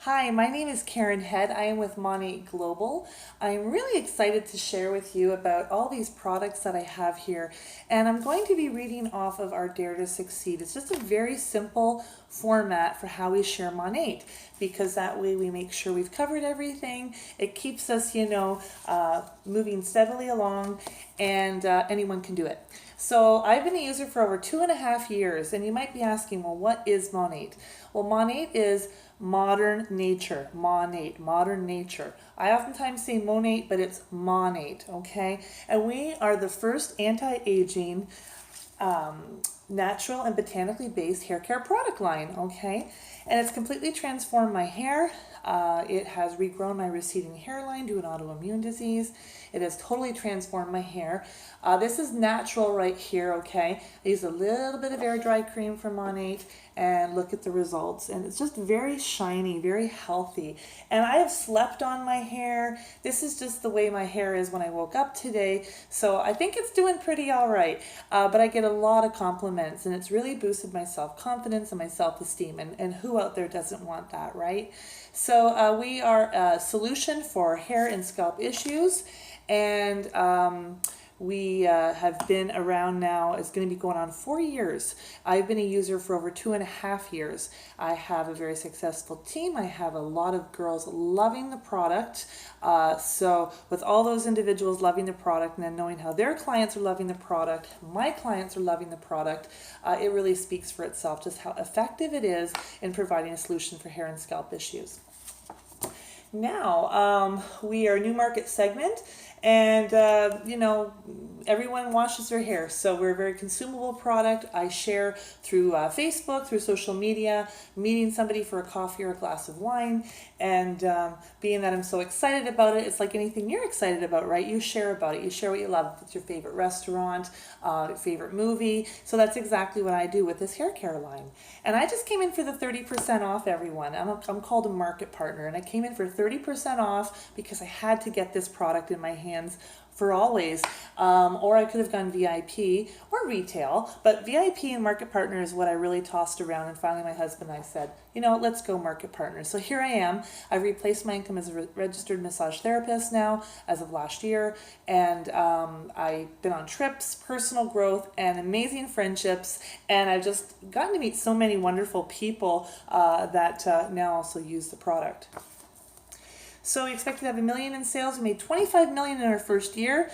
Hi, my name is Karen Head. I am with Monat Global. I'm really excited to share with you about all these products that I have here. And I'm going to be reading off of our Dare to Succeed. It's just a very simple format for how we share Monat, because that way we make sure we've covered everything. It keeps us, moving steadily along, and anyone can do it. So I've been a user for over 2.5 years, and you might be asking, well, what is Monat? Well, Monat is modern nature. Monat, modern nature. I oftentimes say Monat, but it's Monat, okay? And we are the first anti-aging, natural and botanically based hair care product line, okay? And it's completely transformed my hair. It has regrown my receding hairline due to an autoimmune disease. It has totally transformed my hair. This is natural right here, okay? I use a little bit of air dry cream from Monat and look at the results. And it's just very shiny, very healthy. And I have slept on my hair. This is just the way my hair is when I woke up today. So I think it's doing pretty all right. But I get a lot of compliments, and it's really boosted my self-confidence and my self-esteem. And who out there doesn't want that, right? So we are a solution for hair and scalp issues. And we have been around now, it's going to be going on 4 years. I've been a user for over 2.5 years. I have a very successful team. I have a lot of girls loving the product. So with all those individuals loving the product and then knowing how their clients are loving the product, my clients are loving the product, it really speaks for itself just how effective it is in providing a solution for hair and scalp issues. Now, we are a new market segment, and everyone washes their hair, so we're a very consumable product. I share through Facebook, through social media, meeting somebody for a coffee or a glass of wine, and being that I'm so excited about it, it's like anything you're excited about, right? You share about it. You share what you love. It's your favorite restaurant, favorite movie. So that's exactly what I do with this hair care line. And I just came in for the 30% off, everyone. I'm called a market partner, and I came in for 30% off because I had to get this product in my hands for always, or I could have gone VIP or retail, but VIP and market partner is what I really tossed around, and finally my husband and I said, let's go market partner. So here I am. I've replaced my income as a registered massage therapist now as of last year, and I've been on trips, personal growth, and amazing friendships, and I've just gotten to meet so many wonderful people that now also use the product. So we expect to have $1 million in sales. We made $25 million in our first year.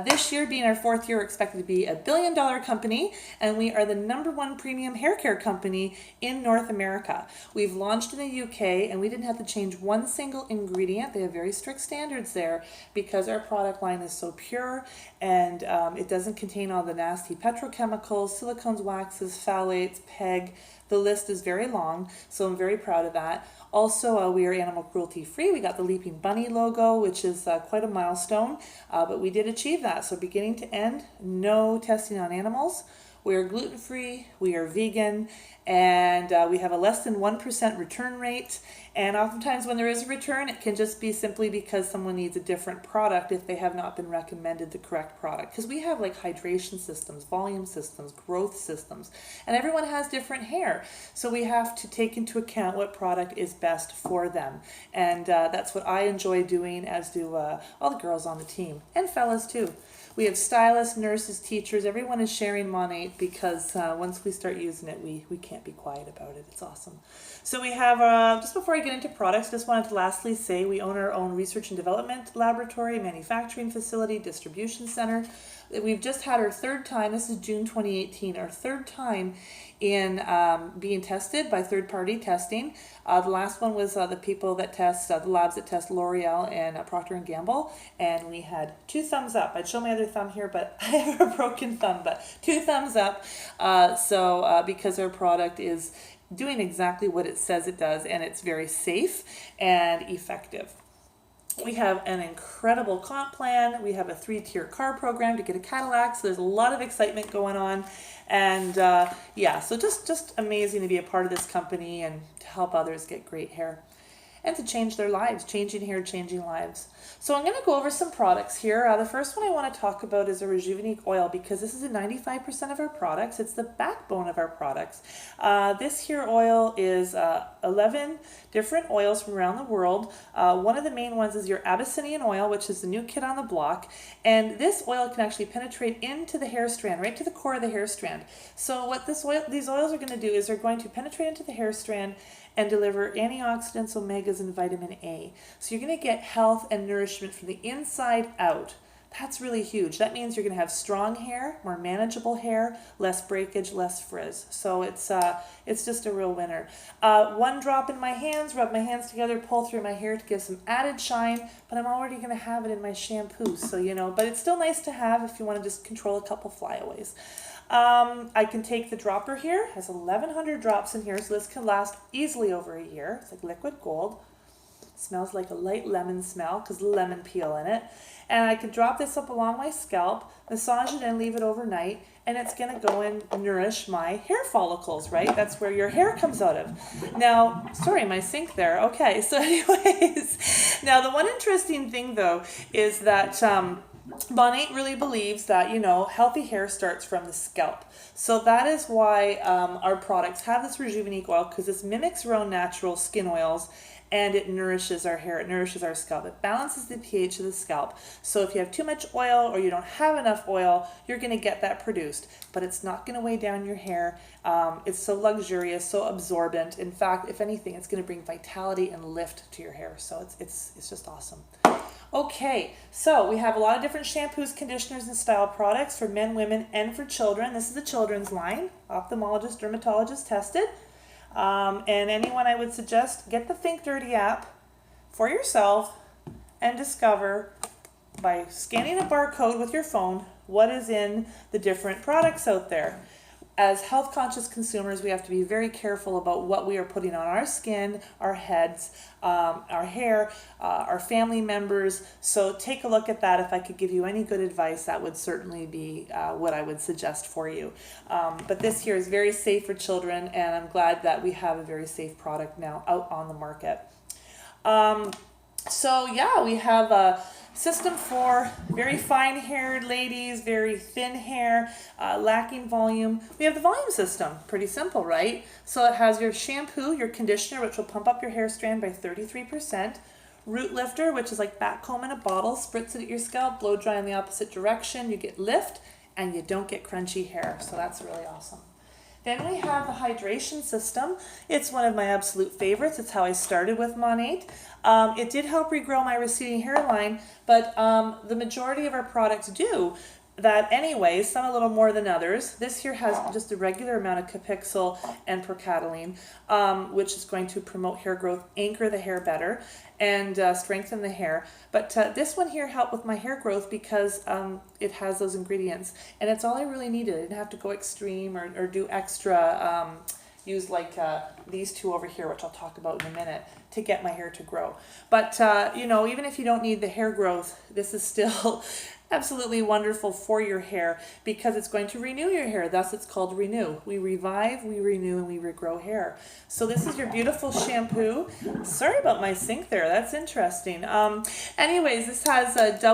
This year, being our fourth year, we're expected to be $1 billion company, and we are the #1 premium hair care company in North America. We've launched in the UK, and we didn't have to change one single ingredient. They have very strict standards there because our product line is so pure, and it doesn't contain all the nasty petrochemicals, silicones, waxes, phthalates, PEG. The list is very long, so I'm very proud of that. Also, we are animal cruelty free. We got the Leaping Bunny logo, which is quite a milestone, but we did achieve that. So beginning to end, no testing on animals. We are gluten free, we are vegan, and we have a less than 1% return rate. And oftentimes when there is a return, it can just be simply because someone needs a different product if they have not been recommended the correct product. Because we have like hydration systems, volume systems, growth systems, and everyone has different hair. So we have to take into account what product is best for them. And that's what I enjoy doing, as do all the girls on the team, and fellas too. We have stylists, nurses, teachers. Everyone is sharing Monat because once we start using it, we can't be quiet about it. It's awesome. So we have, just before I get into products, just wanted to lastly say we own our own research and development laboratory, manufacturing facility, distribution center. We've just had our third time, this is June 2018, our third time in being tested by third-party testing. The last one was the people that test, the labs that test L'Oreal and Procter & Gamble, and we had 2 thumbs up. I'd show my other thumb here, but I have a broken thumb, but 2 thumbs up. Because our product is doing exactly what it says it does, and it's very safe and effective. We have an incredible comp plan. We have a 3-tier car program to get a Cadillac. So there's a lot of excitement going on. And so just amazing to be a part of this company and to help others get great hair. and to change their lives, changing hair, changing lives. So I'm going to go over some products here. The first one I want to talk about is a Rejuvenate oil, because this is in 95% of our products. It's the backbone of our products. This here oil is 11 different oils from around the world. One of the main ones is your Abyssinian oil, which is the new kid on the block. And this oil can actually penetrate into the hair strand, right to the core of the hair strand. So what these oils are going to do is they're going to penetrate into the hair strand and deliver antioxidants, omegas, and vitamin A. So you're going to get health and nourishment from the inside out. That's really huge. That means you're going to have strong hair, more manageable hair, less breakage, less frizz. So it's just a real winner. One drop in my hands, rub my hands together, pull through my hair to give some added shine, but I'm already going to have it in my shampoo. So, you know, but it's still nice to have if you want to just control a couple flyaways. I can take the dropper here. It has 1,100 drops in here, so this can last easily over a year. It's like liquid gold. It smells like a light lemon smell because of the lemon peel in it. And I can drop this up along my scalp, massage it and leave it overnight, and it's going to go and nourish my hair follicles, right? That's where your hair comes out of. Now, sorry, my sink there. Okay, so anyways, now the one interesting thing though is that Monat really believes that, you know, healthy hair starts from the scalp. So that is why our products have this Rejuvenate oil, because this mimics our own natural skin oils, and it nourishes our hair, it nourishes our scalp. It balances the pH of the scalp. So if you have too much oil or you don't have enough oil, you're going to get that produced, but it's not going to weigh down your hair. It's so luxurious, so absorbent. In fact, if anything, it's going to bring vitality and lift to your hair. So it's just awesome. Okay, so we have a lot of different shampoos, conditioners, and style products for men, women, and for children. This is the children's line, ophthalmologist, dermatologist tested. And anyone, I would suggest get the Think Dirty app for yourself and discover by scanning a barcode with your phone what is in the different products out there. As health conscious consumers, we have to be very careful about what we are putting on our skin, our heads, our hair, our family members. So take a look at that. If I could give you any good advice, that would certainly be what I would suggest for you. But this here is very safe for children, and I'm glad that we have a very safe product now out on the market. So yeah, we have a system for very fine-haired ladies, very thin hair, lacking volume. We have the volume system. Pretty simple, right? So it has your shampoo, your conditioner, which will pump up your hair strand by 33%. Root lifter, which is like back comb in a bottle, spritz it at your scalp, blow dry in the opposite direction. You get lift, and you don't get crunchy hair. So that's really awesome. Then we have the hydration system. It's one of my absolute favorites. It's how I started with Monat. It did help regrow my receding hairline, but the majority of our products do that anyways, some a little more than others. This here has just a regular amount of capixyl and procalcitonin, which is going to promote hair growth, anchor the hair better, and strengthen the hair. But this one here helped with my hair growth because it has those ingredients, and it's all I really needed. I didn't have to go extreme or do extra, use like these two over here, which I'll talk about in a minute, to get my hair to grow. But you know, even if you don't need the hair growth, this is still absolutely wonderful for your hair because it's going to renew your hair. Thus it's called Renew. We revive, we renew, and we regrow hair. So this is your beautiful shampoo. Sorry about my sink there. That's interesting. Anyways, this has quite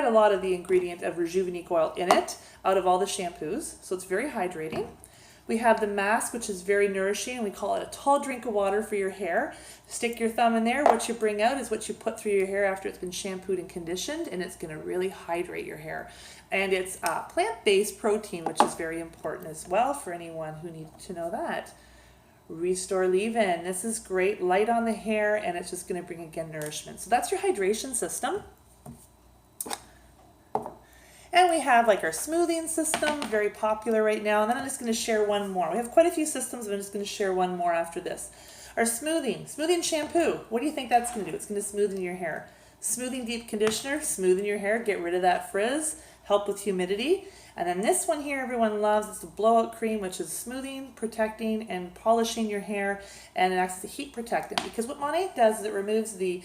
a lot of the ingredient of Rejuvenate oil in it out of all the shampoos. So it's very hydrating. We have the mask, which is very nourishing. We call it a tall drink of water for your hair. Stick your thumb in there. What you bring out is what you put through your hair after it's been shampooed and conditioned, and it's going to really hydrate your hair. And it's plant-based protein, which is very important as well for anyone who needs to know that. Restore leave-in. This is great, light on the hair, and it's just going to bring, again, nourishment. So that's your hydration system. And we have like our smoothing system, very popular right now. And then I'm just going to share one more. We have quite a few systems, but I'm just going to share one more after this. Our smoothing shampoo. What do you think that's going to do? It's going to smoothen your hair. Smoothing deep conditioner, smoothen your hair, get rid of that frizz, help with humidity. And then this one here everyone loves. It's the blowout cream, which is smoothing, protecting, and polishing your hair, and it acts as a heat protectant. Because what Monat does is it removes the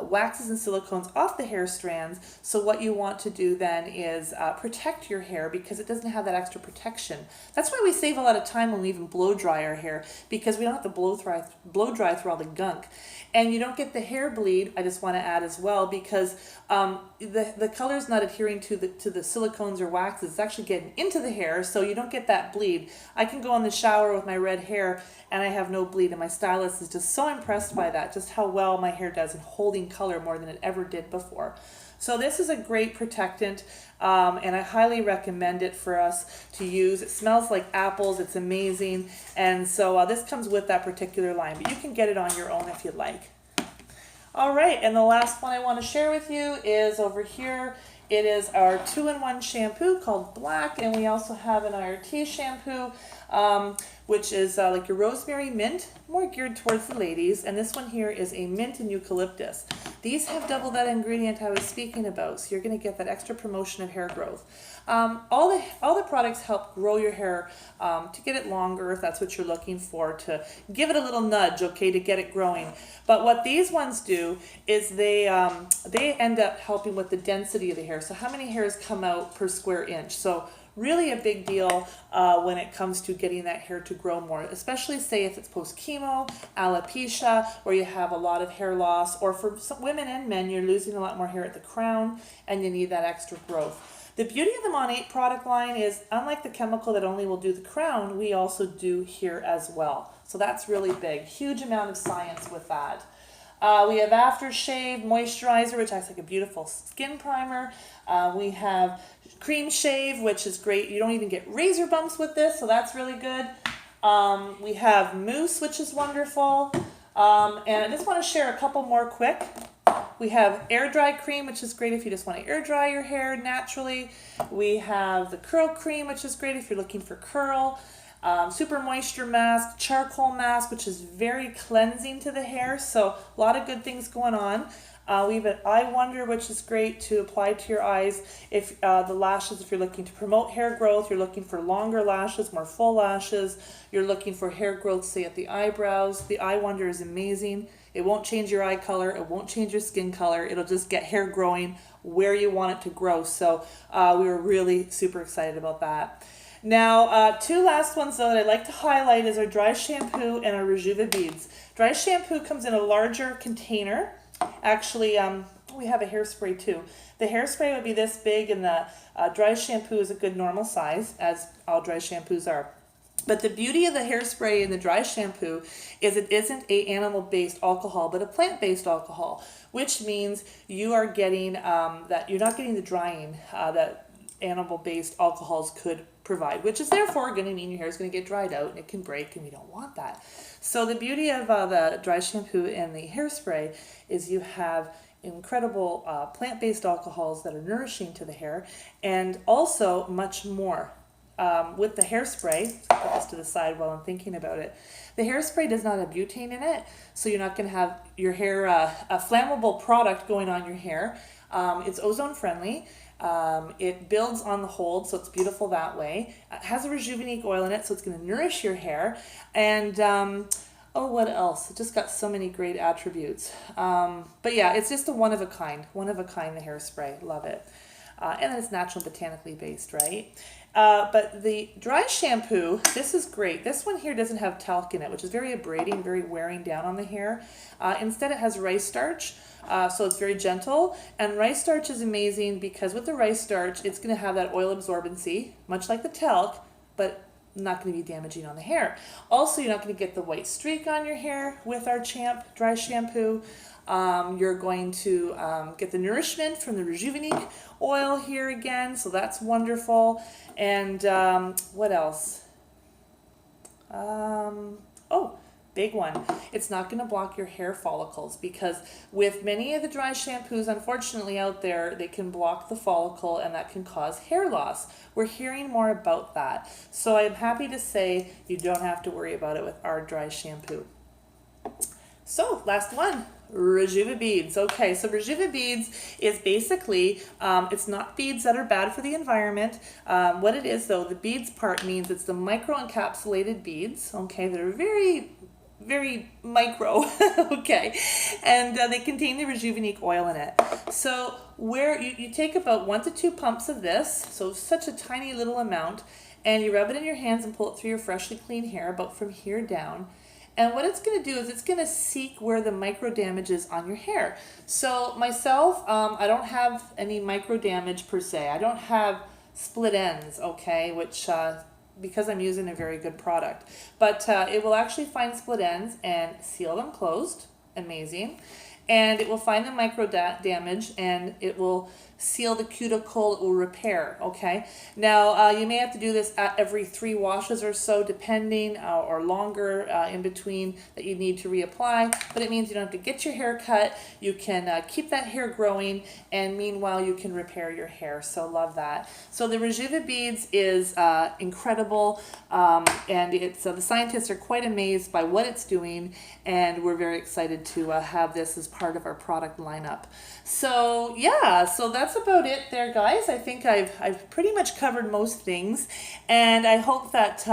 waxes and silicones off the hair strands. So what you want to do then is protect your hair because it doesn't have that extra protection. That's why we save a lot of time when we even blow dry our hair, because we don't have to blow dry through all the gunk. And you don't get the hair bleed, I just want to add as well, because the color is not adhering to the silicones or waxes. It's actually getting into the hair, so you don't get that bleed. I can go in the shower with my red hair and I have no bleed, and my stylist is just so impressed by that, just how well my hair does in holding color more than it ever did before. So this is a great protectant, and I highly recommend it for us to use. It smells like apples. It's amazing. And so this comes with that particular line, but you can get it on your own if you'd like. All right, and the last one I want to share with you is over here. It is our 2-in-1 shampoo called Black, and we also have an IRT shampoo, which is like your rosemary mint, more geared towards the ladies, and this one here is a mint and eucalyptus. These have double that ingredient I was speaking about, so you're going to get that extra promotion of hair growth. All the products help grow your hair to get it longer, if that's what you're looking for, to give it a little nudge, okay, to get it growing. But what these ones do is they end up helping with the density of the hair. So how many hairs come out per square inch? So really a big deal when it comes to getting that hair to grow more, especially say if it's post-chemo, alopecia, where you have a lot of hair loss, or for some women and men, you're losing a lot more hair at the crown and you need that extra growth. The beauty of the Monat product line is, unlike the chemical that only will do the crown, we also do here as well. So that's really big. Huge amount of science with that. We have aftershave moisturizer, which acts like a beautiful skin primer. We have cream shave, which is great. You don't even get razor bumps with this, so that's really good. We have mousse, which is wonderful. And I just want to share a couple more quick. We have air dry cream, which is great if you just want to air dry your hair naturally. We have the curl cream, which is great if you're looking for curl. Super moisture mask, charcoal mask, which is very cleansing to the hair. So a lot of good things going on. We have an eye wonder, which is great to apply to your eyes. If the lashes, if you're looking to promote hair growth, you're looking for longer lashes, more full lashes, you're looking for hair growth, say at the eyebrows. The eye wonder is amazing. It won't change your eye color. It won't change your skin color. It'll just get hair growing where you want it to grow. So we were really super excited about that. Now, two last ones though that I'd like to highlight is our dry shampoo and our Rejuva beads. Dry shampoo comes in a larger container. Actually, we have a hairspray too. The hairspray would be this big, and the dry shampoo is a good normal size, as all dry shampoos are. But the beauty of the hairspray and the dry shampoo is it isn't a animal-based alcohol, but a plant-based alcohol, which means you are getting that you're not getting the drying that animal-based alcohols could provide, which is therefore going to mean your hair is going to get dried out and it can break, and we don't want that. So the beauty of the dry shampoo and the hairspray is you have incredible plant-based alcohols that are nourishing to the hair, and also much more. With the hairspray, put this to the side while I'm thinking about it, the hairspray does not have butane in it, so you're not going to have your hair, a flammable product going on your hair. It's ozone friendly. It builds on the hold, so it's beautiful that way. It has a Rejuvenique oil in it, so it's going to nourish your hair. And oh, what else? It just got so many great attributes. But yeah, it's just a one of a kind, the hairspray. Love it. And then it's natural, botanically based, right? But the dry shampoo, this is great. This one here doesn't have talc in it, which is very abrading, very wearing down on the hair. Instead, it has rice starch, so it's very gentle. And rice starch is amazing because with the rice starch, it's going to have that oil absorbency, much like the talc, but not going to be damaging on the hair. Also, you're not going to get the white streak on your hair with our dry shampoo. You're going to get the nourishment from the Rejuvenique oil here again, so that's wonderful. And what else? Oh, big one. It's not going to block your hair follicles, because with many of the dry shampoos, unfortunately out there, they can block the follicle and that can cause hair loss. We're hearing more about that. So I'm happy to say you don't have to worry about it with our dry shampoo. So last one. Rejuva beads. Okay, so Rejuva beads is basically, it's not beads that are bad for the environment. What it is though, the beads part means it's the micro encapsulated beads, okay, that are very very micro, okay, and they contain the Rejuvenique oil in it. So where you take about 1 to 2 pumps of this, so such a tiny little amount, and you rub it in your hands and pull it through your freshly clean hair, about from here down. And what it's going to do is it's going to seek where the micro damage is on your hair. So myself, I don't have any micro damage per se. I don't have split ends, okay, which because I'm using a very good product. But it will actually find split ends and seal them closed. Amazing. And it will find the micro damage, and it will seal the cuticle, it will repair, okay? Now, you may have to do this at every 3 washes or so, depending, or longer in between that you need to reapply, but it means you don't have to get your hair cut, you can keep that hair growing, and meanwhile you can repair your hair, so love that. So the Rejuva Beads is incredible, and it's the scientists are quite amazed by what it's doing, and we're very excited to have this as part of our product lineup. So yeah, so that's about it there, guys. I think I've pretty much covered most things, and I hope that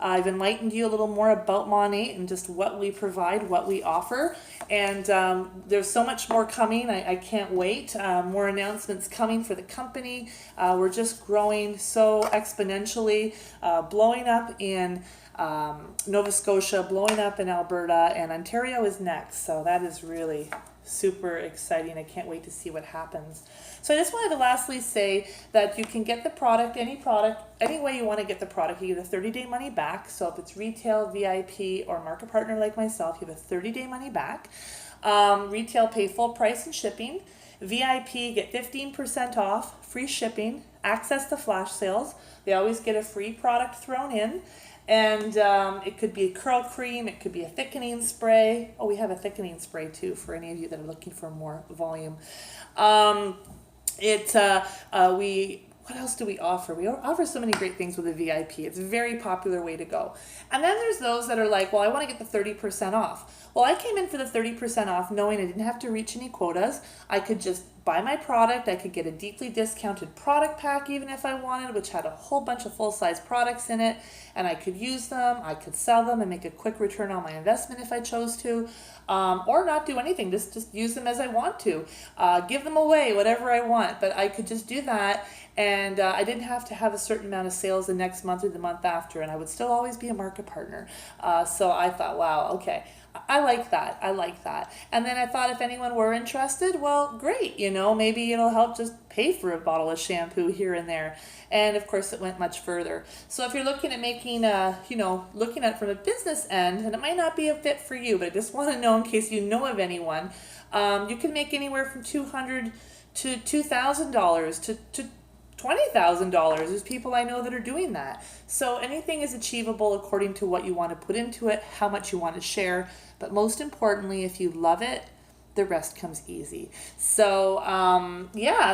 I've enlightened you a little more about Monat and just what we provide, what we offer. And there's so much more coming. I can't wait. More announcements coming for the company. We're just growing so exponentially, blowing up in Nova Scotia, blowing up in Alberta, and Ontario is next. So that is really super exciting. I can't wait to see what happens. So I just wanted to lastly say that you can get the product, any way you want to get the product. You get a 30-day money back. So if it's retail, VIP, or market partner like myself, you have a 30-day money back. Retail, pay full price and shipping. VIP, get 15% off, free shipping, access to flash sales. They always get a free product thrown in. And it could be a curl cream, it could be a thickening spray. Oh, we have a thickening spray too for any of you that are looking for more volume. What else do we offer? We offer so many great things with a VIP. It's a very popular way to go. And then there's those that are like, well, I want to get the 30% off. Well, I came in for the 30% off knowing I didn't have to reach any quotas. I could just buy my product. I could get a deeply discounted product pack even if I wanted, which had a whole bunch of full-size products in it, and I could use them, I could sell them and make a quick return on my investment if I chose to, or not do anything, just use them as I want to, give them away, whatever I want, but I could just do that, and I didn't have to have a certain amount of sales the next month or the month after, and I would still always be a market partner. So I thought, wow, okay, I like that. I like that. And then I thought if anyone were interested, well, great, maybe it'll help just pay for a bottle of shampoo here and there. And of course it went much further. So if you're looking at making, looking at it from a business end, and it might not be a fit for you, but I just want to know in case you know of anyone, you can make anywhere from $200 to $2,000 to $20,000. There's people I know that are doing that. So anything is achievable according to what you want to put into it, how much you want to share, but most importantly, if you love it, the rest comes easy. So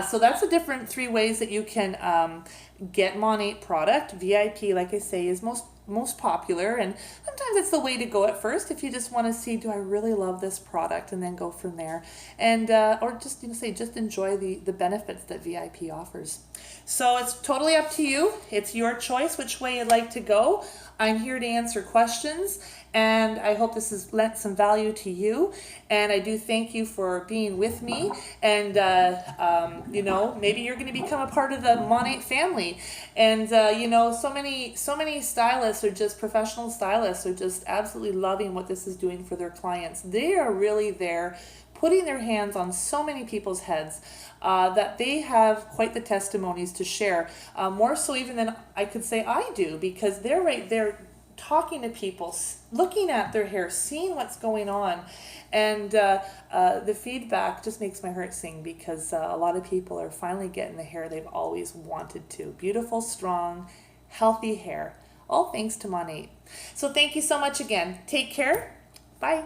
so that's the different 3 ways that you can get Monat product. VIP, like I say, is most popular, and sometimes it's the way to go at first if you just want to see, do I really love this product, and then go from there, and or just just enjoy the benefits that VIP offers. So it's totally up to you. It's your choice which way you'd like to go. I'm here to answer questions, and I hope this has lent some value to you, and I do thank you for being with me, and maybe you're going to become a part of the Monat family, and so many stylists are just professional stylists are just absolutely loving what this is doing for their clients. They are really there putting their hands on so many people's heads that they have quite the testimonies to share, more so even than I could say I do, because they're right there talking to people, looking at their hair, seeing what's going on, and the feedback just makes my heart sing, because a lot of people are finally getting the hair they've always wanted to. Beautiful, strong, healthy hair, all thanks to Monat. So thank you so much again. Take care. Bye.